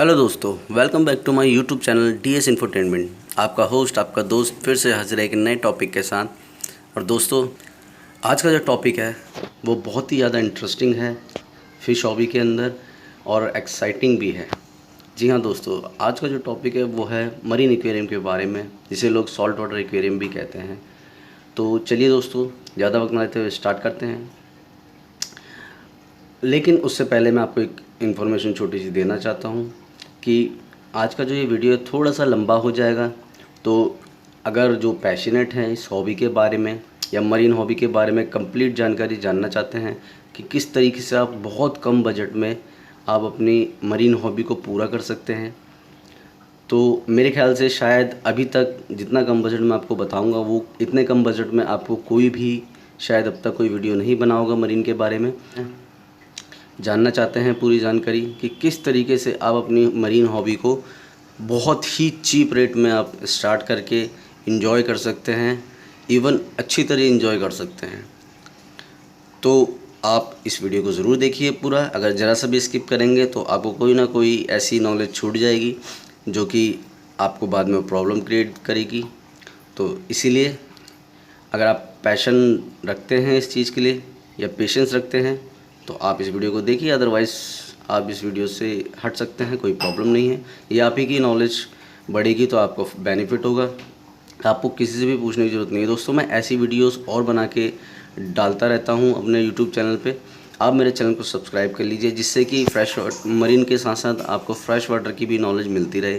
Hello दोस्तों, welcome back to my YouTube channel DS infotainment. आपका host, आपका दोस्त फिर से हाजिर है एक नए टॉपिक के साथ। और दोस्तों, आज का जो टॉपिक है वो बहुत ही ज़्यादा इंटरेस्टिंग है फ़िश हॉबी के अंदर और एक्साइटिंग भी है। जी हाँ दोस्तों, आज का जो टॉपिक है वो है मरीन एक्वेरियम के बारे में, जिसे लोग सॉल्ट वाटर एक्वेरियम भी कहते हैं। तो चलिए दोस्तों, ज़्यादा वक्त ना लेते हुए स्टार्ट करते हैं। लेकिन उससे पहले मैं आपको एक इन्फॉर्मेशन छोटी सी देना चाहता हूँ कि आज का जो ये वीडियो थोड़ा सा लंबा हो जाएगा। तो अगर जो पैशनेट हैं इस हॉबी के बारे में या मरीन हॉबी के बारे में कंप्लीट जानकारी जानना चाहते हैं कि किस तरीके से आप बहुत कम बजट में आप अपनी मरीन हॉबी को पूरा कर सकते हैं, तो मेरे ख्याल से शायद अभी तक जितना कम बजट में आपको बताऊंगा वो इतने कम बजट में आपको कोई भी शायद अब तक कोई वीडियो नहीं बना होगा मरीन के बारे में। जानना चाहते हैं पूरी जानकारी कि किस तरीके से आप अपनी मरीन हॉबी को बहुत ही चीप रेट में आप स्टार्ट करके इंजॉय कर सकते हैं, इवन अच्छी तरह इंजॉय कर सकते हैं। तो आप इस वीडियो को ज़रूर देखिए पूरा। अगर ज़रा सा भी स्किप करेंगे तो आपको कोई ना कोई ऐसी नॉलेज छूट जाएगी जो कि आपको बाद में प्रॉब्लम क्रिएट करेगी। तो इसीलिए अगर आप पैशन रखते हैं इस चीज़ के लिए या पेशेंस रखते हैं तो आप इस वीडियो को देखिए, अदरवाइज़ आप इस वीडियो से हट सकते हैं, कोई प्रॉब्लम नहीं है। ये आप ही की नॉलेज बढ़ेगी तो आपको बेनिफिट होगा। आपको किसी से भी पूछने की ज़रूरत नहीं है दोस्तों। मैं ऐसी वीडियोस और बना के डालता रहता हूँ अपने यूट्यूब चैनल पे। आप मेरे चैनल को सब्सक्राइब कर लीजिए, जिससे कि फ्रेश मरीन के साथ साथ आपको फ्रेश वाटर की भी नॉलेज मिलती रहे।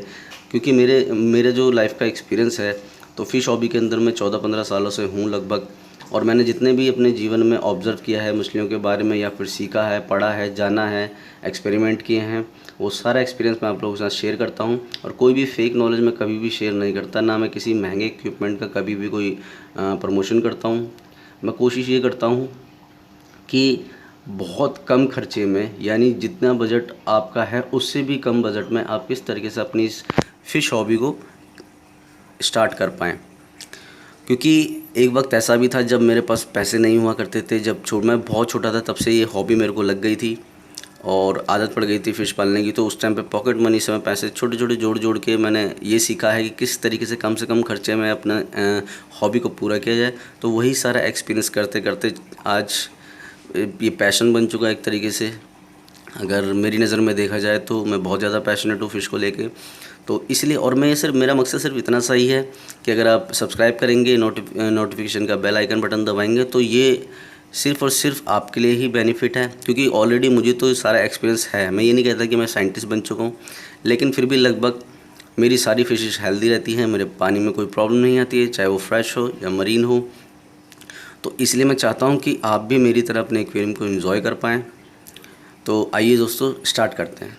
क्योंकि मेरे जो लाइफ का एक्सपीरियंस है, तो फ़िश हॉबी के अंदर मैं 14-15 सालों से हूँ लगभग। और मैंने जितने भी अपने जीवन में ऑब्ज़र्व किया है मछलियों के बारे में, या फिर सीखा है, पढ़ा है, जाना है, एक्सपेरिमेंट किए हैं, वो सारा एक्सपीरियंस मैं आप लोगों के साथ शेयर करता हूँ। और कोई भी फेक नॉलेज मैं कभी भी शेयर नहीं करता, ना मैं किसी महंगे इक्विपमेंट का कभी भी कोई प्रमोशन करता हूँ। मैं कोशिश ये करता हूँ कि बहुत कम खर्चे में, यानी जितना बजट आपका है उससे भी कम बजट में आप किस तरीके से अपनी इस फ़िश हॉबी को स्टार्ट कर पाएँ। क्योंकि एक वक्त ऐसा भी था जब मेरे पास पैसे नहीं हुआ करते थे। जब मैं बहुत छोटा था तब से ये हॉबी मेरे को लग गई थी और आदत पड़ गई थी फ़िश पालने की। तो उस टाइम पे पॉकेट मनी से मैं पैसे छोटे छोटे जोड़ जोड़ के मैंने ये सीखा है कि किस तरीके से कम खर्चे में अपना हॉबी को पूरा किया जाए। तो वही सारा एक्सपीरियंस करते करते आज ये पैशन बन चुका है एक तरीके से। अगर मेरी नज़र में देखा जाए तो मैं बहुत ज़्यादा पैशनेट हूँ फ़िश को लेके। तो इसलिए, और मैं सिर्फ, मेरा मकसद सिर्फ इतना सा ही है कि अगर आप सब्सक्राइब करेंगे, नोटिफिकेशन का बेल आइकन बटन दबाएंगे, तो ये सिर्फ़ और सिर्फ आपके लिए ही बेनिफिट है। क्योंकि ऑलरेडी मुझे तो सारा एक्सपीरियंस है। मैं ये नहीं कहता कि मैं साइंटिस्ट बन चुका हूँ, लेकिन फिर भी लगभग मेरी सारी फ़िशेस हेल्दी रहती हैं, मेरे पानी में कोई प्रॉब्लम नहीं आती है, चाहे वो फ्रेश हो या मरीन हो। तो इसलिए मैं चाहता हूँ कि आप भी मेरी तरह अपने एक्वेरियम को एंजॉय कर पाएँ। तो आइए दोस्तों, स्टार्ट करते हैं।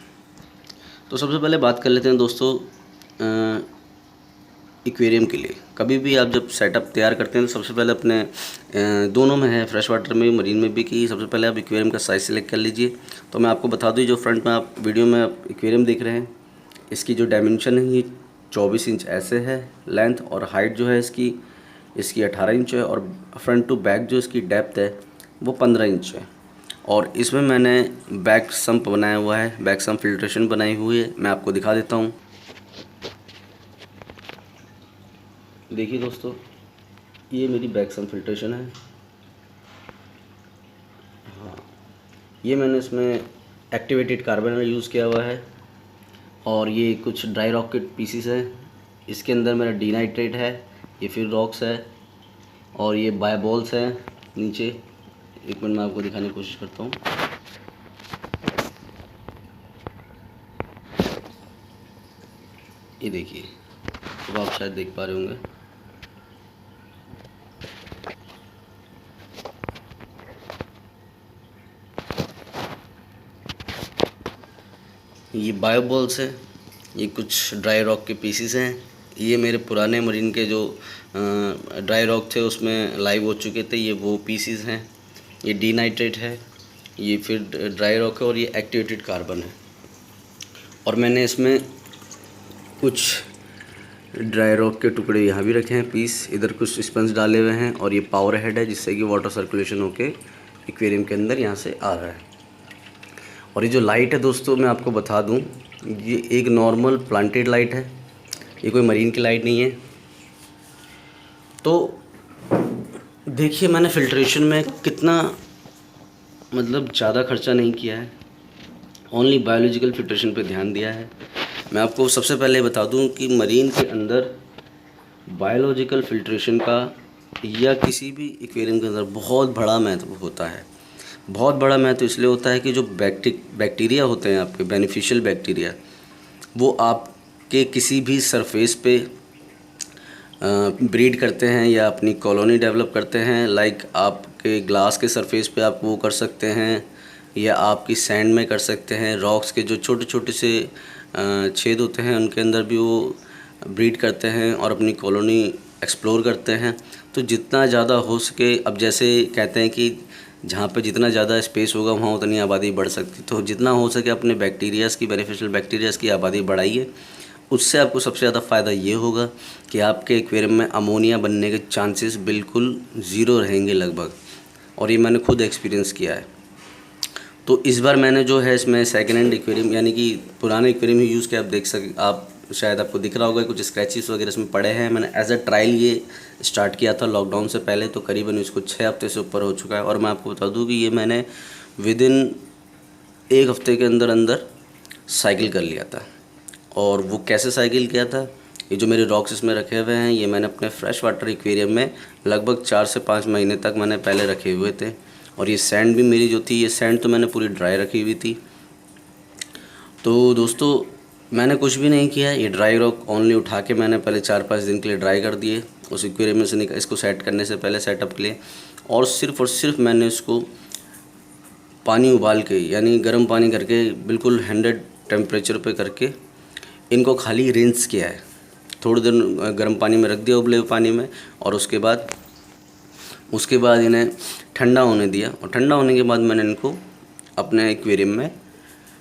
तो सबसे पहले बात कर लेते हैं दोस्तों एक्वेरियम के लिए। कभी भी आप जब सेटअप तैयार करते हैं तो सबसे पहले अपने दोनों में है, फ्रेश वाटर में भी, मरीन में भी, कि सबसे पहले आप एक्वेरियम का साइज़ सेलेक्ट कर लीजिए। तो मैं आपको बता दूँ, जो फ्रंट में आप वीडियो में आप एक्वेरियम देख रहे हैं, इसकी जो डायमेंशन है ये 24 इंच ऐसे है लेंथ, और हाइट जो है इसकी 18 इंच है, और फ्रंट टू बैक जो इसकी डेप्थ है वो 15 इंच है। और इसमें मैंने बैक सम्प बनाया हुआ है, बैक सम्प फिल्ट्रेशन बनाई हुई है। मैं आपको दिखा देता हूँ। देखिए दोस्तों, ये मेरी बैक सम्प फिल्ट्रेशन है। हाँ, ये मैंने इसमें एक्टिवेटेड कार्बन यूज़ किया हुआ है। और ये कुछ ड्राई रॉक के पीसीस हैं। इसके अंदर मेरा डीनाइट्रेट है, ये फिर रॉक्स है, और ये बायोबॉल्स हैं नीचे। एक मिनट मैं आपको दिखाने की कोशिश करता हूँ। ये देखिए, तो आप शायद देख पा रहे होंगे। ये बायोबॉल्स है, ये कुछ ड्राई रॉक के पीसीस हैं। ये मेरे पुराने मरीन के जो ड्राई रॉक थे उसमें लाइव हो चुके थे, ये वो पीसीस हैं। ये डीनाइट्रेट है, ये फिर ड्राई रॉक है, और ये एक्टिवेटेड कार्बन है। और मैंने इसमें कुछ ड्राई रॉक के टुकड़े यहाँ भी रखे हैं पीस, इधर कुछ स्पंज डाले हुए हैं, और ये पावर हेड है जिससे कि वाटर सर्कुलेशन होके एक्वेरियम के अंदर यहाँ से आ रहा है। और ये जो लाइट है दोस्तों, मैं आपको बता दूँ, ये एक नॉर्मल प्लांटेड लाइट है, ये कोई मरीन की लाइट नहीं है। तो देखिए मैंने फ़िल्ट्रेशन में कितना मतलब ज़्यादा खर्चा नहीं किया है, ओनली बायोलॉजिकल फ़िल्ट्रेशन पे ध्यान दिया है। मैं आपको सबसे पहले बता दूं कि मरीन के अंदर बायोलॉजिकल फ़िल्ट्रेशन का या किसी भी एक्वेरियम के अंदर बहुत बड़ा महत्व होता है। बहुत बड़ा महत्व इसलिए होता है कि जो बैक्टीरिया होते हैं आपके बेनिफिशियल बैक्टीरिया, वो आपके किसी भी सरफेस पे ब्रीड करते हैं या अपनी कॉलोनी डेवलप करते हैं। लाइक आपके ग्लास के सरफेस पे आप वो कर सकते हैं, या आपकी सैंड में कर सकते हैं। रॉक्स के जो छोटे छोटे से छेद होते हैं उनके अंदर भी वो ब्रीड करते हैं और अपनी कॉलोनी एक्सप्लोर करते हैं। तो जितना ज़्यादा हो सके, अब जैसे कहते हैं कि जहाँ पे जितना ज़्यादा स्पेस होगा वहाँ उतनी आबादी बढ़ सकती है। तो जितना हो सके अपने बैक्टीरियाज़ की, बेनिफिशियल बैक्टीरियाज़ की आबादी बढ़ाइए। उससे आपको सबसे ज़्यादा फ़ायदा ये होगा कि आपके एक्वेरियम में अमोनिया बनने के चांसेस बिल्कुल ज़ीरो रहेंगे लगभग, और ये मैंने खुद एक्सपीरियंस किया है। तो इस बार मैंने जो है इसमें सेकेंड हैंड एक्वेरियम यानी कि पुराने एक्वेरियम ही यूज़ किया। आप शायद आपको दिख रहा होगा कुछ स्क्रैचेस वगैरह इसमें पड़े हैं। मैंने एज अ ट्रायल ये स्टार्ट किया था लॉकडाउन से पहले, तो करीबन इसको 6 हफ्ते से ऊपर हो चुका है। और मैं आपको बता दूं कि ये मैंने विदिन 1 हफ्ते के अंदर अंदर साइकिल कर लिया था। और वो कैसे साइकिल किया था, ये जो मेरे रॉक्स इसमें रखे हुए हैं, ये मैंने अपने फ्रेश वाटर एक्वेरियम में लगभग 4 से 5 महीने तक मैंने पहले रखे हुए थे। और ये सैंड भी मेरी जो थी, ये सैंड तो मैंने पूरी ड्राई रखी हुई थी। तो दोस्तों मैंने कुछ भी नहीं किया, ये ड्राई रॉक ओनली उठा के मैंने पहले 4-5 दिन के लिए ड्राई कर दिए उस एक्वेरियम में से इसको सेट करने से पहले, सेटअप के लिए। और सिर्फ मैंने इसको पानी उबाल के यानी गर्म पानी करके बिल्कुल 100 टेम्परेचर पे करके इनको खाली रिंस किया है। थोड़ी देर गर्म पानी में रख दिया, उबले हुए पानी में, और उसके बाद इन्हें ठंडा होने दिया। और ठंडा होने के बाद मैंने इनको अपने एक्वेरियम में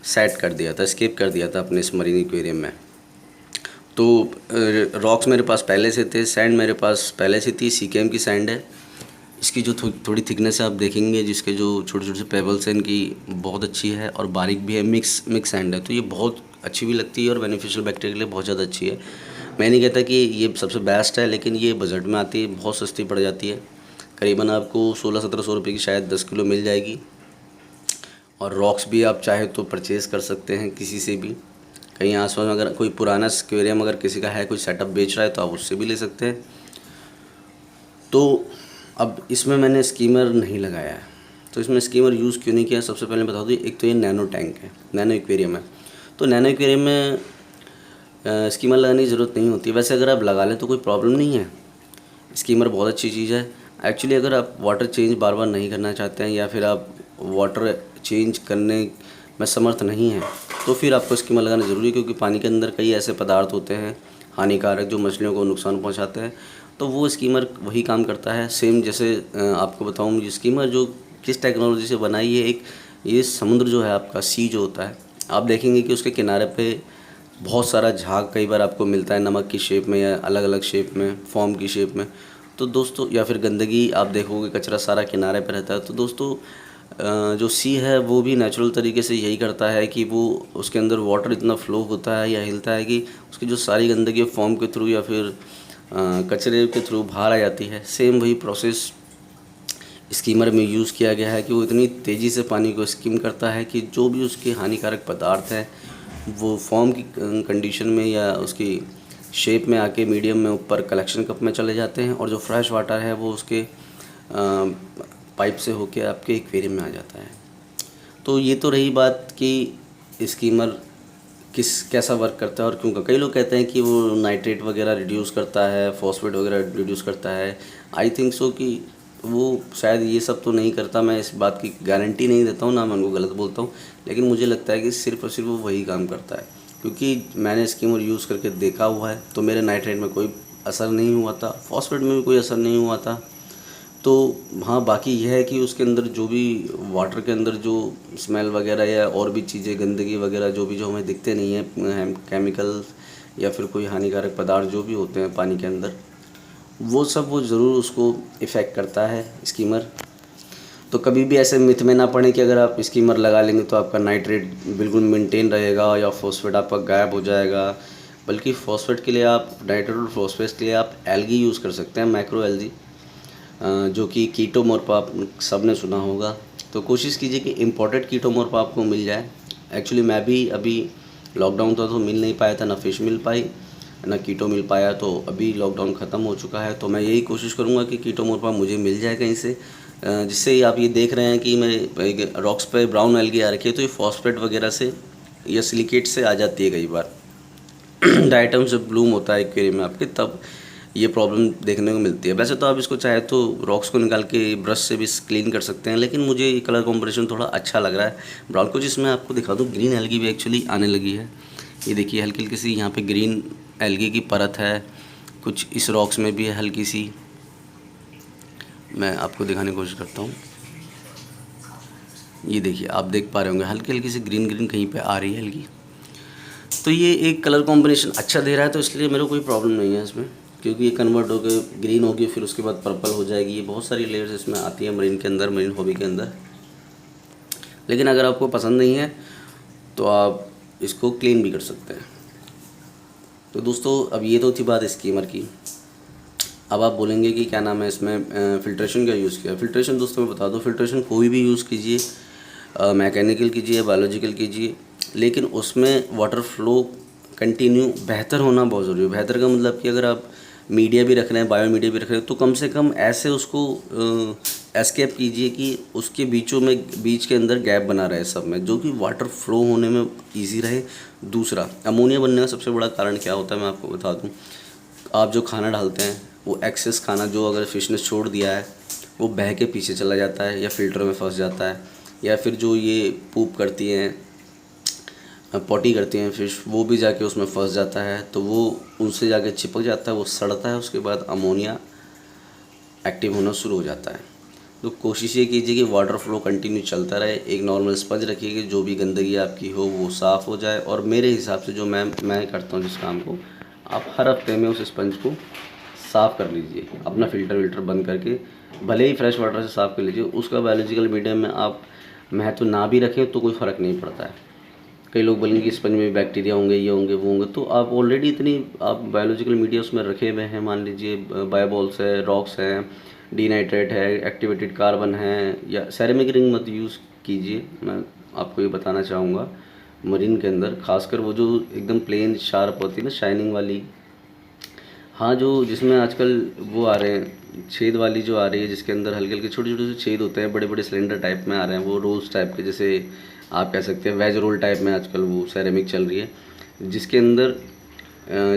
सेट कर दिया था, स्केप कर दिया था अपने इस मरीन एक्वेरियम में। तो रॉक्स मेरे पास पहले से थे, सैंड मेरे पास पहले से थी, सीकेम की सैंड है। इसकी जो थोड़ी थिकनेस है आप देखेंगे, जिसके जो छोटे छोटे से पेबल्स हैं इनकी बहुत अच्छी है और बारीक भी है, मिक्स सैंड है। तो ये बहुत अच्छी भी लगती है और बेनिफिशियल बैक्टीरिया के लिए बहुत ज़्यादा अच्छी है। मैं नहीं कहता कि ये सबसे बेस्ट है, लेकिन ये बजट में आती है, बहुत सस्ती पड़ जाती है। करीबन आपको 1600-1700 रुपये की शायद 10 किलो मिल जाएगी। और रॉक्स भी आप चाहे तो परचेज़ कर सकते हैं किसी से भी, कहीं आसपास में अगर कोई पुराना एक्वेरियम अगर किसी का है, कोई सेटअप बेच रहा है, तो आप उससे भी ले सकते हैं। तो अब इसमें मैंने स्कीमर नहीं लगाया है। तो इसमें स्कीमर यूज़ क्यों नहीं किया, सबसे पहले बता दूँ। एक तो ये नैनो टैंक है, नैनो एक्वेरियम है। तो नैनो एक्वेरियम में स्कीमर लगाने की ज़रूरत नहीं होती। वैसे अगर आप लगा लें तो कोई प्रॉब्लम नहीं है, स्कीमर बहुत अच्छी चीज़ है। एक्चुअली अगर आप वाटर चेंज बार बार नहीं करना चाहते हैं, या फिर आप वाटर चेंज करने में समर्थ नहीं हैं, तो फिर आपको स्कीमर लगाना ज़रूरी है। क्योंकि पानी के अंदर कई ऐसे पदार्थ होते हैं हानिकारक जो मछलियों को नुकसान पहुंचाते हैं। तो वो स्कीमर वही काम करता है। सेम जैसे आपको बताऊं, ये स्कीमर जो किस टेक्नोलॉजी से बनाई है, ये समुद्र जो है आपका, सी जो होता है, आप देखेंगे कि उसके किनारे पे बहुत सारा झाग कई बार आपको मिलता है, नमक की शेप में या अलग अलग शेप में, फॉर्म की शेप में। तो दोस्तों, या फिर गंदगी आप देखोगे, कचरा सारा किनारे पर रहता है। तो दोस्तों जो सी है वो भी नेचुरल तरीके से यही करता है कि वो उसके अंदर वाटर इतना फ्लो होता है या हिलता है कि उसकी जो सारी गंदगी फॉर्म के थ्रू या फिर कचरे के थ्रू बाहर आ जाती है। सेम वही प्रोसेस स्कीमर में यूज़ किया गया है कि वो इतनी तेज़ी से पानी को स्कीम करता है कि जो भी उसके हानिकारक पदार्थ हैं वो फॉर्म की कंडीशन में या उसकी शेप में आके मीडियम में ऊपर कलेक्शन कप में चले जाते हैं, और जो फ्रेश वाटर है वो उसके पाइप से होके आपके एक्वेरियम में आ जाता है। तो ये तो रही बात कि स्कीमर कैसा वर्क करता है और क्यों का। कई लोग कहते हैं कि वो नाइट्रेट वगैरह रिड्यूस करता है, फॉस्फेट वगैरह रिड्यूस करता है। आई थिंक सो कि वो शायद ये सब तो नहीं करता। मैं इस बात की गारंटी नहीं देता हूँ, ना मैं उनको गलत बोलता हूँ, लेकिन मुझे लगता है कि सिर्फ और सिर्फ वो वही काम करता है। क्योंकि मैंने स्कीमर यूज़ करके देखा हुआ है, तो मेरे नाइट्रेट में कोई असर नहीं हुआ था, फॉस्फेट में भी कोई असर नहीं हुआ था। तो हाँ, बाकी यह है कि उसके अंदर जो भी वाटर के अंदर जो स्मेल वगैरह या और भी चीज़ें, गंदगी वगैरह जो हमें दिखते नहीं हैं, केमिकल या फिर कोई हानिकारक पदार्थ जो भी होते हैं पानी के अंदर, वो ज़रूर उसको इफ़ेक्ट करता है स्कीमर। तो कभी भी ऐसे मिथ में ना पड़े कि अगर आप स्कीमर लगा लेंगे तो आपका नाइट्रेट बिल्कुल मेंटेन रहेगा या फॉस्फेट आपका गायब हो जाएगा। बल्कि फॉस्फेट के लिए आप, नाइट्रेट और फॉस्फेट के लिए आप एल्गी यूज़ कर सकते हैं, माइक्रो एल्गी, जो कि कीटोमोर्फा आप सब ने सुना होगा। तो कोशिश कीजिए कि इम्पोर्टेड कीटोमोर्फा आपको मिल जाए। एक्चुअली मैं भी अभी लॉकडाउन था तो मिल नहीं पाया था, ना फ़िश मिल पाई ना कीटो मिल पाया। तो अभी लॉकडाउन ख़त्म हो चुका है तो मैं यही कोशिश करूँगा कि कीटोमोर्फा मुझे मिल जाए कहीं से, जिससे आप ये देख रहे हैं कि मैं रॉक्स पे ब्राउन एल्गी आ रखी है, तो ये फॉस्फेट वगैरह से या सिलिकेट से आ जाती है कई बार। डायटम से ब्लूम होता है एक्वेरियम में आपके, तब ये प्रॉब्लम देखने को मिलती है। वैसे तो आप इसको चाहे तो रॉक्स को निकाल के ब्रश से भी क्लीन कर सकते हैं, लेकिन मुझे ये कलर कॉम्बिनेशन थोड़ा अच्छा लग रहा है ब्राउन को। जिसमें आपको दिखा दूँ ग्रीन एल्गी भी एक्चुअली आने लगी है। ये देखिए हल्की हल्की सी यहाँ पे ग्रीन एल्गी की परत है, कुछ इस रॉक्स में भी है हल्की सी। मैं आपको दिखाने की कोशिश करता हूँ। ये देखिए आप देख पा रहे होंगे हल्की हल्की सी ग्रीन ग्रीन कहीं पे आ रही है एल्गी। तो ये एक कलर कॉम्बिनेशन अच्छा दे रहा है, तो इसलिए मेरे को कोई प्रॉब्लम नहीं है इसमें, क्योंकि ये कन्वर्ट होकर ग्रीन होगी फिर उसके बाद पर्पल हो जाएगी। ये बहुत सारी लेयर्स इसमें आती है मरीन के अंदर, मरीन हॉबी के अंदर। लेकिन अगर आपको पसंद नहीं है तो आप इसको क्लीन भी कर सकते हैं। तो दोस्तों अब ये तो थी बात स्कीमर की। अब आप बोलेंगे कि क्या नाम है इसमें फ़िल्ट्रेशन का यूज़ किया। फ़िल्ट्रेशन दोस्तों मैं बता दूं, फ़िल्ट्रेशन कोई भी यूज़ कीजिए, मैकेनिकल कीजिए, बायोलॉजिकल कीजिए, लेकिन उसमें वाटर फ्लो कंटिन्यू बेहतर होना बहुत ज़रूरी है। बेहतर का मतलब कि अगर आप मीडिया भी रख रहे हैं, बायो मीडिया भी रख रहे हैं, तो कम से कम ऐसे उसको एस्केप कीजिए कि उसके बीच के अंदर गैप बना रहे सब में, जो कि वाटर फ्लो होने में ईजी रहे। दूसरा, अमोनिया बनने का सबसे बड़ा कारण क्या होता है मैं आपको बता दूँ। आप जो खाना डालते हैं वो एक्सेस खाना जो अगर फ़िश ने छोड़ दिया है वो बह के पीछे चला जाता है या फ़िल्टर में फंस जाता है, या फिर जो ये पूप करती हैं, पॉटी करती हैं फ़िश, वो भी जाके उसमें फंस जाता है, तो वो उनसे जाके चिपक जाता है, वो सड़ता है, उसके बाद अमोनिया एक्टिव होना शुरू हो जाता है। तो कोशिश ये कीजिए कि वाटर फ्लो कंटिन्यू चलता रहे। एक नॉर्मल स्पंज रखिए कि जो भी गंदगी आपकी हो वो साफ़ हो जाए। और मेरे हिसाब से जो मैं करता हूँ जिस काम को, आप हर हफ्ते में उस स्पंज को साफ़ कर लीजिए, अपना फ़िल्टर बंद करके, भले ही फ्रेश वाटर से साफ़ कर लीजिए। उसका बायोलॉजिकल मीडियम में आप महत्व ना भी रखें तो कोई फ़र्क नहीं पड़ता है। कई लोग बोलेंगे कि स्पंज में बैक्टीरिया होंगे, ये होंगे, वो होंगे, तो आप ऑलरेडी इतनी आप बायोलॉजिकल मीडिया उसमें रखे हुए हैं। मान लीजिए बायोबॉल्स है, रॉक्स हैं, डीनाइट्रेट है, एक्टिवेटेड कार्बन है, या सेरेमिक रिंग मत यूज़ कीजिए। मैं आपको ये बताना चाहूँगा, मरीन के अंदर खासकर वो जो एकदम प्लेन शार्प होती है ना, शाइनिंग वाली, हाँ, जो जिसमें आजकल वो आ रहे हैं छेद वाली जो आ रही है, जिसके अंदर हल्के हल्के छोटे छोटे से छेद होते हैं, बड़े बड़े सिलेंडर टाइप में आ रहे हैं, वो रोल्स टाइप के, जैसे आप कह सकते हैं वेज रोल टाइप में आजकल वो सेरेमिक चल रही है, जिसके अंदर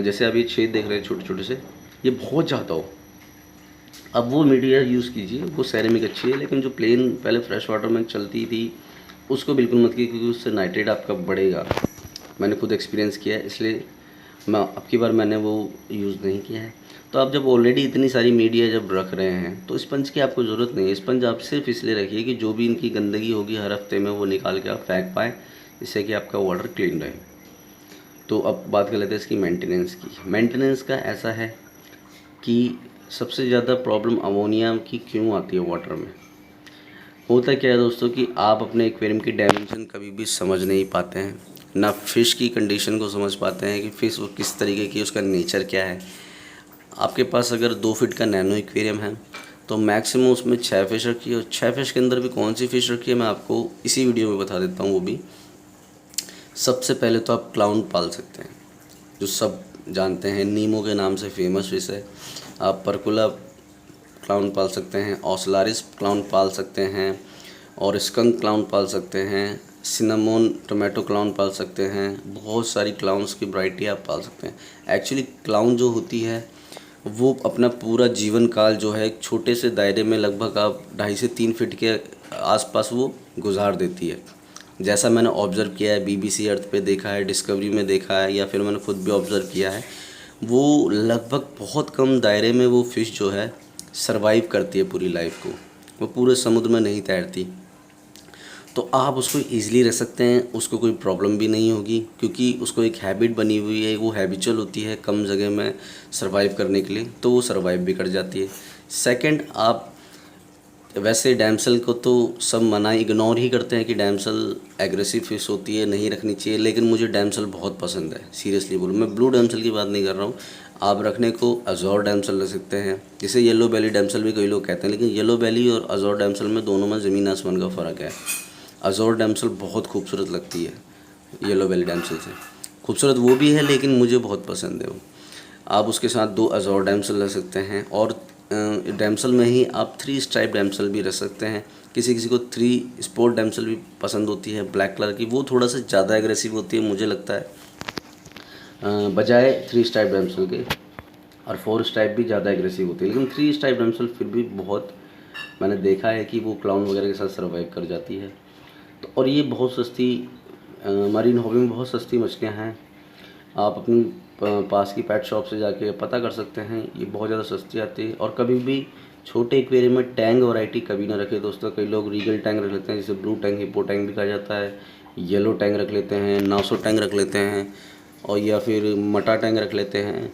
जैसे आप ये छेद देख रहे हैं छोटे छोटे से, ये बहुत ज़्यादा हो। अब वो मीडिया यूज़ कीजिए, वो सेरेमिक अच्छी है। लेकिन जो प्लेन पहले फ्रेश वाटर में चलती थी उसको बिल्कुल मत कीजिए, क्योंकि उससे नाइट्रेट आपका बढ़ेगा। मैंने खुद एक्सपीरियंस किया है, इसलिए मैं अब की बार मैंने वो यूज़ नहीं किया है। तो आप जब ऑलरेडी इतनी सारी मीडिया जब रख रहे हैं तो स्पंज की आपको ज़रूरत नहीं है। स्पंज आप सिर्फ इसलिए रखिए कि जो भी इनकी गंदगी होगी हर हफ्ते में वो निकाल के आप फेंक पाएँ, जिससे कि आपका वाटर क्लीन रहे। तो अब बात कर लेते हैं इसकी मेंटेनेंस की। मेंटेनेंस का ऐसा है कि सबसे ज़्यादा प्रॉब्लम अमोनिया की क्यों आती है वाटर में। होता क्या है दोस्तों कि आप अपने एक्वेरियम की डायमेंशन कभी भी समझ नहीं पाते हैं, ना फ़िश की कंडीशन को समझ पाते हैं कि फ़िश वो किस तरीके की, उसका नेचर क्या है। आपके पास अगर 2 फीट का नैनो एक्वेरियम है तो मैक्सिमम उसमें 6 फिश रखिए, और 6 फिश के अंदर भी कौन सी फ़िश रखी है मैं आपको इसी वीडियो में बता देता हूँ। वो भी सबसे पहले तो आप क्लाउन पाल सकते हैं, जो सब जानते हैं, नीमो के नाम से फेमस फिश है। आप परकुला क्लाउन पाल सकते हैं, ऑसलारिस क्लाउन पाल सकते हैं, और स्कंक क्लाउन पाल सकते हैं, सिनामोन टोमेटो क्लाउन पाल सकते हैं। बहुत सारी क्लाउन्स की वैरायटी आप पाल सकते हैं। एक्चुअली क्लाउन जो होती है वो अपना पूरा जीवन काल जो है एक छोटे से दायरे में, लगभग आप 2.5 से 3 फीट के आसपास वो गुजार देती है। जैसा मैंने ऑब्ज़र्व किया है, BBC अर्थ पे देखा है, डिस्कवरी में देखा है, या फिर मैंने खुद भी ऑब्ज़र्व किया है, वो लगभग बहुत कम दायरे में वो फ़िश जो है सरवाइव करती है पूरी लाइफ को। वो पूरे समुद्र में नहीं तैरती, तो आप उसको ईज़िली रख सकते हैं, उसको कोई प्रॉब्लम भी नहीं होगी, क्योंकि उसको एक हैबिट बनी हुई है, वो हैबिचुअल होती है कम जगह में सर्वाइव करने के लिए, तो वो सर्वाइव भी कर जाती है। सेकंड, आप वैसे डैमसल को तो सब मना इग्नोर ही करते हैं कि डैमसल एग्रेसिव फिश होती है, नहीं रखनी चाहिए, लेकिन मुझे डैमसल बहुत पसंद है। सीरियसली बोलूँ, मैं ब्लू डैमसल की बात नहीं कर रहा हूँ। आप रखने को अजोर डैमसल रख सकते हैं, जिसे येलो बेली डैमसल भी कई लोग कहते हैं, लेकिन येलो बेली और अजोर डैमसल में दोनों में ज़मीन आसमान का फ़र्क है। अजोर डैमसल बहुत खूबसूरत लगती है येलो बेली डैमसल से। खूबसूरत वो भी है, लेकिन मुझे बहुत पसंद है वो। आप उसके साथ 2 अजोर डैमसल रख सकते हैं, और डैमसल में ही आप 3 स्ट्राइप डैमसल भी रख सकते हैं। किसी किसी को 3 स्पॉट डैमसल भी पसंद होती है ब्लैक कलर की, वो थोड़ा सा ज़्यादा एग्रेसिव होती है मुझे लगता है, बजाय 3 स्ट्राइप डैमसल के। और 4 स्ट्राइप भी ज़्यादा एग्रेसिव होती है, लेकिन 3 स्ट्राइप डैमसल फिर भी बहुत, मैंने देखा है कि वो क्लाउन वगैरह के साथ सर्वाइव कर जाती है। तो और ये बहुत सस्ती, मरीन हॉबी में बहुत सस्ती मछलियाँ हैं। आप अपनी पास की पेट शॉप से जाके पता कर सकते हैं, ये बहुत ज़्यादा सस्ती आती है। और कभी भी छोटे एक्वेरियम में टैंक वैरायटी कभी ना रखें दोस्तों। कई लोग रीगल टैंक रख लेते हैं, जिसे ब्लू टैंक, हिप्पो टैंक भी कहा जाता है, येलो टैंक रख लेते हैं, नासो टैंक रख लेते हैं, और या फिर मटा टैंक रख लेते हैं,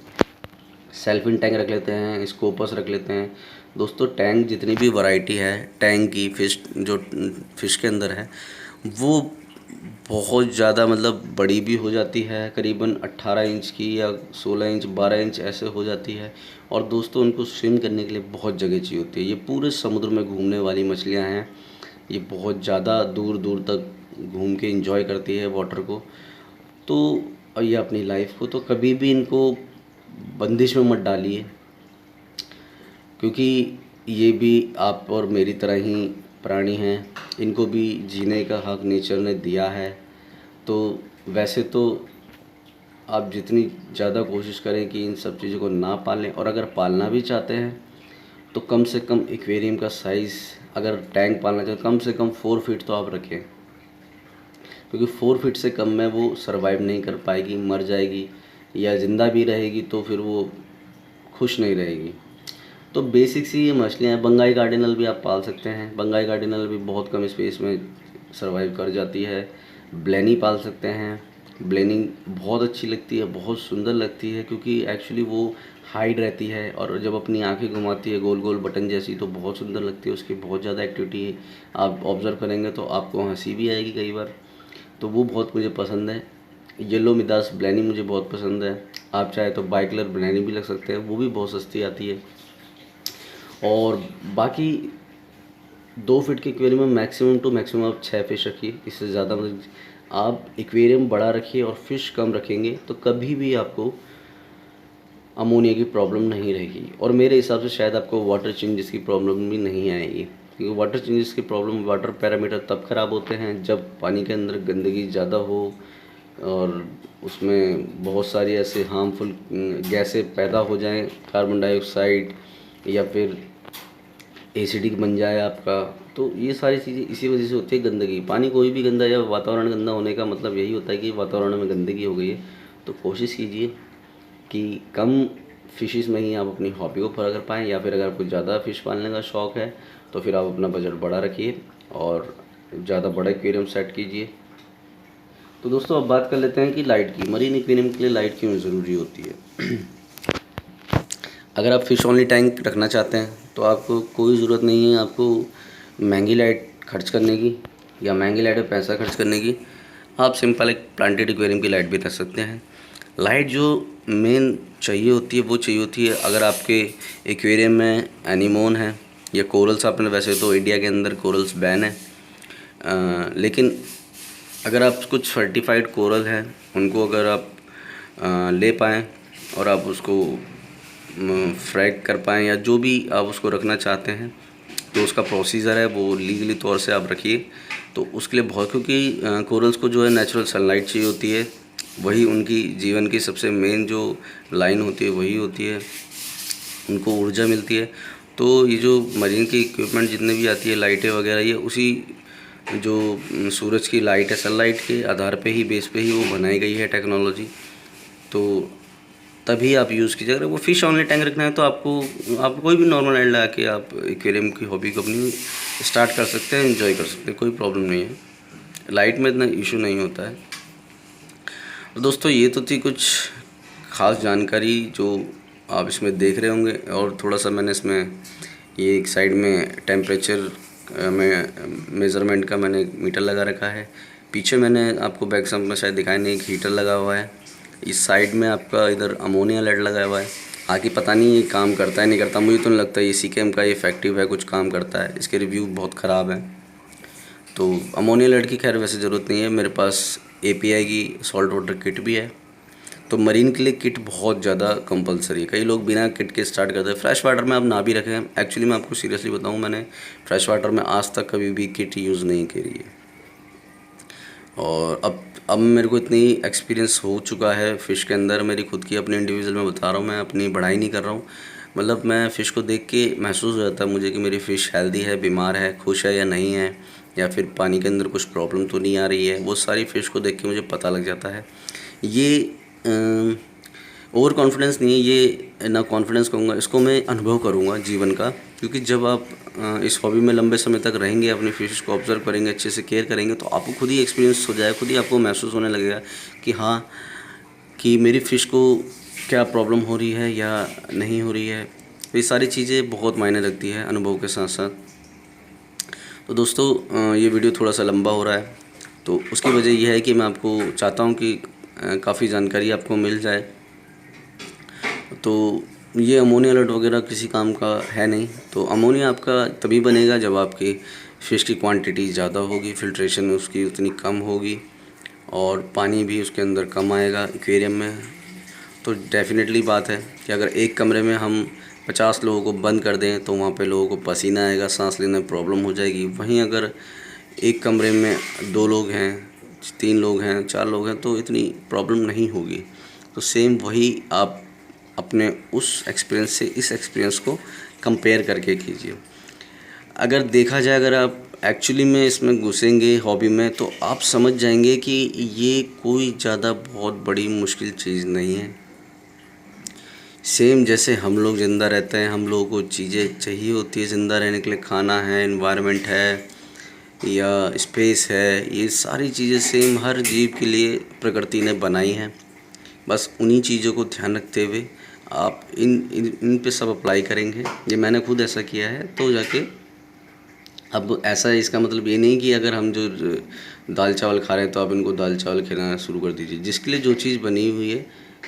सेल्फिन टैंक रख लेते हैं, स्कोपस रख लेते हैं। दोस्तों टैंक जितनी भी वैरायटी है टैंक की, फ़िश जो फ़िश के अंदर है, वो बहुत ज़्यादा मतलब बड़ी भी हो जाती है, करीबन 18 इंच की या 16 इंच 12 इंच ऐसे हो जाती है। और दोस्तों उनको स्विम करने के लिए बहुत जगह चाहिए होती है। ये पूरे समुद्र में घूमने वाली मछलियाँ हैं। ये बहुत ज़्यादा दूर दूर तक घूम के इंजॉय करती है वाटर को। तो और ये अपनी लाइफ को, तो कभी भी इनको बंदिश में मत डालिए, क्योंकि ये भी आप और मेरी तरह ही प्राणी हैं। इनको भी जीने का हक नेचर ने दिया है। तो वैसे तो आप जितनी ज़्यादा कोशिश करें कि इन सब चीज़ों को ना पालें, और अगर पालना भी चाहते हैं तो कम से कम एक्वेरियम का साइज़, अगर टैंक पालना चाहते कम से कम 4 फीट तो आप रखें, क्योंकि 4 फीट से कम में वो सरवाइव नहीं कर पाएगी, मर जाएगी, या ज़िंदा भी रहेगी तो फिर वो खुश नहीं रहेगी। तो बेसिक सी ये मछलियाँ हैं। बंगाई गार्डिनल भी आप पाल सकते हैं। बंगाई गार्डिनल भी बहुत कम स्पेस में सरवाइव कर जाती है। ब्लेनी पाल सकते हैं। ब्लेनी बहुत अच्छी लगती है, बहुत सुंदर लगती है, क्योंकि एक्चुअली वो हाइड रहती है, और जब अपनी आंखें घुमाती है गोल गोल बटन जैसी, तो बहुत सुंदर लगती है। उसकी बहुत ज़्यादा एक्टिविटी आप ऑब्ज़र्व करेंगे तो आपको हंसी भी आएगी कई बार। तो वो बहुत मुझे पसंद है। येलो मिदास ब्लेनी मुझे बहुत पसंद है। आप चाहे तो बाई कलर ब्लेनी भी लग सकते हैं, वो भी बहुत सस्ती आती है। और बाकी 2 फीट के एक्वेरियम में मैक्सिमम टू मैक्सिमम आप 6 फिश रखिए। इससे ज़्यादा मतलब आप एक्वेरियम बड़ा रखिए और फिश कम रखेंगे तो कभी भी आपको अमोनिया की प्रॉब्लम नहीं रहेगी। और मेरे हिसाब से शायद आपको वाटर चेंजेस की प्रॉब्लम भी नहीं आएगी, क्योंकि वाटर चेंजेस की प्रॉब्लम, वाटर पैरामीटर तब ख़राब होते हैं जब पानी के अंदर गंदगी ज़्यादा हो और उसमें बहुत सारी ऐसे हार्मफुल गैसें पैदा हो जाएं, कार्बन डाइऑक्साइड, या फिर एसिडिक बन जाए आपका। तो ये सारी चीज़ें इसी वजह से होती है गंदगी। पानी कोई भी गंदा या वातावरण गंदा होने का मतलब यही होता है कि वातावरण में गंदगी हो गई है। तो कोशिश कीजिए कि कम फिशेस में ही आप अपनी हॉबी को पूरा कर पाएँ, या फिर अगर आपको ज़्यादा फ़िश पालने का शौक़ है तो फिर आप अपना बजट बड़ा रखिए और ज़्यादा बड़ा एक्वेरियम सेट कीजिए। तो दोस्तों अब बात कर लेते हैं कि लाइट की, मरीन एक्वेरियम के लिए लाइट क्यों ज़रूरी होती है। अगर आप फ़िश ओनली टैंक रखना चाहते हैं तो आपको कोई ज़रूरत नहीं है आपको महंगी लाइट खर्च करने की, या महंगी लाइट में पैसा खर्च करने की। आप सिंपल एक प्लांटेड एक्वेरियम की लाइट भी रख सकते हैं। लाइट जो मेन चाहिए होती है वो चाहिए होती है अगर आपके एक्वेरियम में एनीमोन है या कोरल्स। आपने, वैसे तो इंडिया के अंदर कोरल्स बैन है, लेकिन अगर आप कुछ सर्टिफाइड कोरल हैं उनको अगर आप ले पाएँ और आप उसको फ्रैग कर पाएँ, या जो भी आप उसको रखना चाहते हैं, तो उसका प्रोसीजर है वो लीगली तौर से आप रखिए। तो उसके लिए बहुत, क्योंकि कोरल्स को जो है नेचुरल सनलाइट चाहिए होती है, वही उनकी जीवन की सबसे मेन जो लाइन होती है वही होती है, उनको ऊर्जा मिलती है। तो ये जो मरीन की इक्विपमेंट जितने भी आती है, लाइटें वगैरह, ये उसी जो सूरज की लाइट है, सनलाइट के आधार पे ही, बेस पे ही वो बनाई गई है टेक्नोलॉजी। तो तभी आप यूज़ कीजिए। अगर वो फ़िश ओनली टैंक रखना है तो आप कोई भी नॉर्मल एंड लगा के आप एक्वेरियम की हॉबी को अपनी स्टार्ट कर सकते हैं, एंजॉय कर सकते हैं, कोई प्रॉब्लम नहीं है। लाइट में इतना इशू नहीं होता है। तो दोस्तों ये तो थी कुछ ख़ास जानकारी जो आप इसमें देख रहे होंगे, और थोड़ा सा मैंने इसमें ये एक साइड में टेम्परेचर में मेज़रमेंट का मैंने मीटर लगा रखा है। पीछे मैंने आपको बैक साइड में शायद दिखाया नहीं, एक हीटर लगा हुआ है। इस साइड में आपका इधर अमोनिया लेड लगा हुआ है। आगे पता नहीं ये काम करता है नहीं करता, मुझे तो नहीं लगता ये सीकेएम का इफेक्टिव है, कुछ काम करता है। इसके रिव्यू बहुत ख़राब हैं। तो अमोनिया लेड की खैर वैसे ज़रूरत नहीं है, मेरे पास एपीआई की सॉल्ट वाटर किट भी है। तो मरीन के लिए किट बहुत ज़्यादा कंपलसरी है। कई लोग बिना किट के स्टार्ट करते हैं। फ्रेश वाटर में आप ना भी रखें, एक्चुअली मैं आपको सीरियसली बताऊं, मैंने फ्रेश वाटर में आज तक कभी भी किट यूज़ नहीं करी है। और अब मेरे को इतनी एक्सपीरियंस हो चुका है फ़िश के अंदर, मेरी खुद की अपनी इंडिविजुअल मैं बता रहा हूँ, मैं अपनी बढ़ाई नहीं कर रहा हूँ। मतलब मैं फ़िश को देख के महसूस हो जाता है मुझे कि मेरी फ़िश हेल्दी है, बीमार है, खुश है या नहीं है, या फिर पानी के अंदर कुछ प्रॉब्लम तो नहीं आ रही है। वो सारी फ़िश को देख के मुझे पता लग जाता है। ये ओवर कॉन्फिडेंस नहीं है, ये ना कॉन्फिडेंस कहूँगा, इसको मैं अनुभव करूँगा जीवन का। क्योंकि जब आप इस हॉबी में लंबे समय तक रहेंगे, अपनी फिश को ऑब्ज़र्व करेंगे, अच्छे से केयर करेंगे, तो आपको खुद ही एक्सपीरियंस हो जाएगा, खुद ही आपको महसूस होने लगेगा कि हाँ, कि मेरी फ़िश को क्या प्रॉब्लम हो रही है या नहीं हो रही है। तो ये सारी चीज़ें बहुत मायने रखती है अनुभव के साथ साथ। तो दोस्तों ये वीडियो थोड़ा सा लंबा हो रहा है, तो उसकी वजह यह है कि मैं आपको चाहता हूँ कि काफ़ी जानकारी आपको मिल जाए। तो ये अमोनिया अलर्ट वगैरह किसी काम का है नहीं। तो अमोनिया आपका तभी बनेगा जब आपकी फ़िश की क्वांटिटी ज़्यादा होगी, फ़िल्ट्रेशन उसकी उतनी कम होगी और पानी भी उसके अंदर कम आएगा एक्वेरियम में। तो डेफ़िनेटली बात है कि अगर एक कमरे में हम 50 लोगों को बंद कर दें तो वहाँ पे लोगों को पसीना आएगा, सांस लेने में प्रॉब्लम हो जाएगी। वहीं अगर एक कमरे में 2 लोग हैं, 3 लोग हैं, 4 लोग हैं, तो इतनी प्रॉब्लम नहीं होगी। तो सेम वही आप अपने उस एक्सपीरियंस से इस एक्सपीरियंस को कंपेयर करके कीजिए। अगर देखा जाए, अगर आप एक्चुअली में इसमें घुसेंगे हॉबी में, तो आप समझ जाएंगे कि ये कोई ज़्यादा बहुत बड़ी मुश्किल चीज़ नहीं है। सेम जैसे हम लोग ज़िंदा रहते हैं, हम लोगों को चीज़ें चाहिए होती है ज़िंदा रहने के लिए, खाना है, एनवायरनमेंट है या स्पेस है, ये सारी चीज़ें सेम हर जीव के लिए प्रकृति ने बनाई हैं। बस उन्हीं चीज़ों को ध्यान रखते हुए आप इन पे सब अप्लाई करेंगे। ये मैंने खुद ऐसा किया है, तो जाके अब ऐसा है, इसका मतलब ये नहीं कि अगर हम जो दाल चावल खा रहे हैं तो आप इनको दाल चावल खिलाना शुरू कर दीजिए। जिसके लिए जो चीज़ बनी हुई है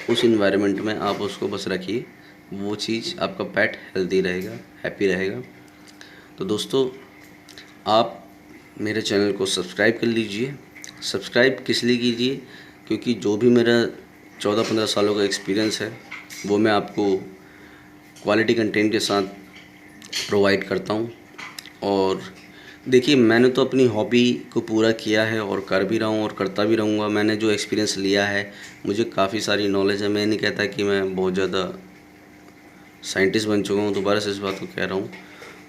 उस इन्वायरमेंट में आप उसको बस रखिए, वो चीज़ आपका पेट हेल्दी रहेगा, हैप्पी रहेगा। तो दोस्तों, आप मेरे चैनल को सब्सक्राइब कर लीजिए। सब्सक्राइब किस लिए कीजिए? क्योंकि जो भी मेरा 14-15 सालों का एक्सपीरियंस है वो मैं आपको क्वालिटी कंटेंट के साथ प्रोवाइड करता हूँ। और देखिए, मैंने तो अपनी हॉबी को पूरा किया है और कर भी रहा हूँ और करता भी रहूँगा। मैंने जो एक्सपीरियंस लिया है, मुझे काफ़ी सारी नॉलेज है। मैं नहीं कहता कि मैं बहुत ज़्यादा साइंटिस्ट बन चुका हूँ, दोबारा से इस बात को कह रहा हूँ।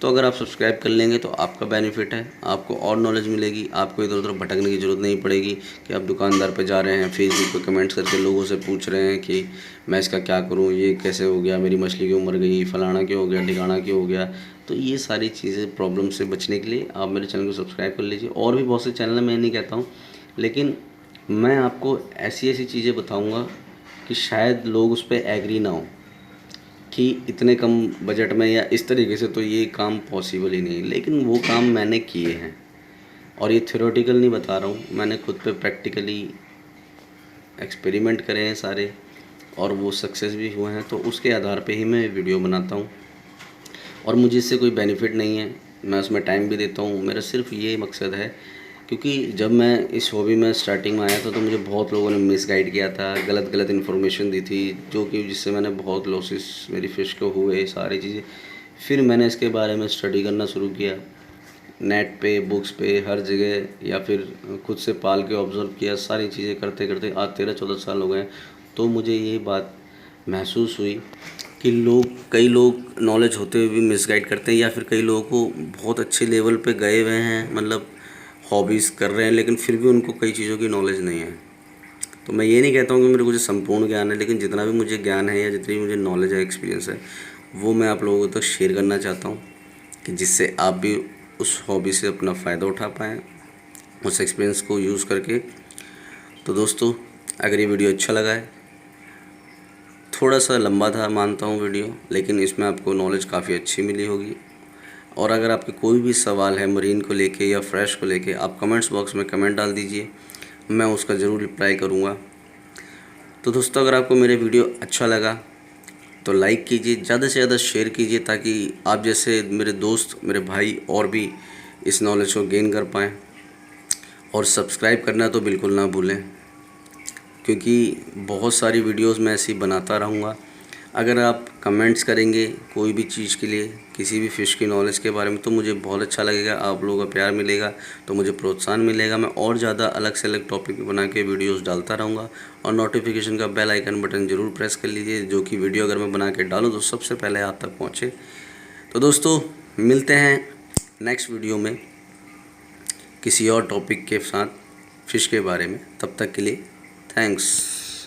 तो अगर आप सब्सक्राइब कर लेंगे तो आपका बेनिफिट है, आपको और नॉलेज मिलेगी, आपको इधर उधर भटकने की ज़रूरत नहीं पड़ेगी कि आप दुकानदार पे जा रहे हैं, फेसबुक पे कमेंट्स करके लोगों से पूछ रहे हैं कि मैं इसका क्या करूं, ये कैसे हो गया, मेरी मछली क्यों मर गई, फलाना क्यों हो गया, ठिकाना क्यों हो गया। तो ये सारी चीज़ें, प्रॉब्लम से बचने के लिए आप मेरे चैनल को सब्सक्राइब कर लीजिए। और भी बहुत से चैनल हैं, मैं नहीं कहता हूँ, लेकिन मैं आपको ऐसी ऐसी चीज़ें बताऊँगा कि शायद लोग उस पर एग्री ना हो कि इतने कम बजट में या इस तरीके से तो ये काम पॉसिबल ही नहीं है। लेकिन वो काम मैंने किए हैं और ये थ्योरेटिकल नहीं बता रहा हूँ, मैंने खुद पे प्रैक्टिकली एक्सपेरिमेंट करे हैं सारे, और वो सक्सेस भी हुए हैं। तो उसके आधार पे ही मैं वीडियो बनाता हूँ और मुझे इससे कोई बेनिफिट नहीं है, मैं उसमें टाइम भी देता हूँ। मेरा सिर्फ ये मकसद है, क्योंकि जब मैं इस हॉबी में स्टार्टिंग में आया था तो मुझे बहुत लोगों ने मिसगाइड किया था, गलत गलत इन्फॉर्मेशन दी थी, जो कि जिससे मैंने बहुत लॉसेस मेरी फ़िश को हुए, सारी चीज़ें। फिर मैंने इसके बारे में स्टडी करना शुरू किया, नेट पे, बुक्स पे, हर जगह, या फिर खुद से पाल के ऑब्ज़र्व किया। सारी चीज़ें करते करते आज 13-14 साल हो गए। तो मुझे ये बात महसूस हुई कि कई लोग नॉलेज होते हुए भी मिसगाइड करते हैं, या फिर कई लोगों को बहुत अच्छे लेवल पे गए हुए हैं, मतलब हॉबीज़ कर रहे हैं, लेकिन फिर भी उनको कई चीज़ों की नॉलेज नहीं है। तो मैं ये नहीं कहता हूँ कि मेरे को जो संपूर्ण ज्ञान है, लेकिन जितना भी मुझे ज्ञान है या जितनी मुझे नॉलेज है, एक्सपीरियंस है, वो मैं आप लोगों तक शेयर करना चाहता हूँ कि जिससे आप भी उस हॉबी से अपना फ़ायदा उठा पाएँ, उस एक्सपीरियंस को यूज़ करके। तो दोस्तों, अगर ये वीडियो अच्छा लगा है, थोड़ा सा लंबा था मानता हूँ वीडियो, लेकिन इसमें आपको नॉलेज काफ़ी अच्छी मिली होगी। और अगर आपके कोई भी सवाल है मरीन को लेके या फ्रेश को लेके, आप कमेंट्स बॉक्स में कमेंट डाल दीजिए, मैं उसका ज़रूर रिप्लाई करूँगा। तो दोस्तों, अगर आपको मेरे वीडियो अच्छा लगा तो लाइक कीजिए, ज़्यादा से ज़्यादा शेयर कीजिए, ताकि आप जैसे मेरे दोस्त, मेरे भाई और भी इस नॉलेज को गेन कर पाएँ। और सब्सक्राइब करना तो बिल्कुल ना भूलें, क्योंकि बहुत सारी वीडियोस मैं ऐसी बनाता रहूँगा। अगर आप कमेंट्स करेंगे कोई भी चीज़ के लिए, किसी भी फ़िश की नॉलेज के बारे में, तो मुझे बहुत अच्छा लगेगा, आप लोगों का प्यार मिलेगा तो मुझे प्रोत्साहन मिलेगा। मैं और ज़्यादा अलग से अलग टॉपिक बना के वीडियोस डालता रहूँगा। और नोटिफिकेशन का बेल आइकन बटन ज़रूर प्रेस कर लीजिए, जो कि वीडियो अगर मैं बना के डालूँ तो सबसे पहले आप तक पहुँचे। तो दोस्तों, मिलते हैं नेक्स्ट वीडियो में किसी और टॉपिक के साथ फ़िश के बारे में। तब तक के लिए थैंक्स।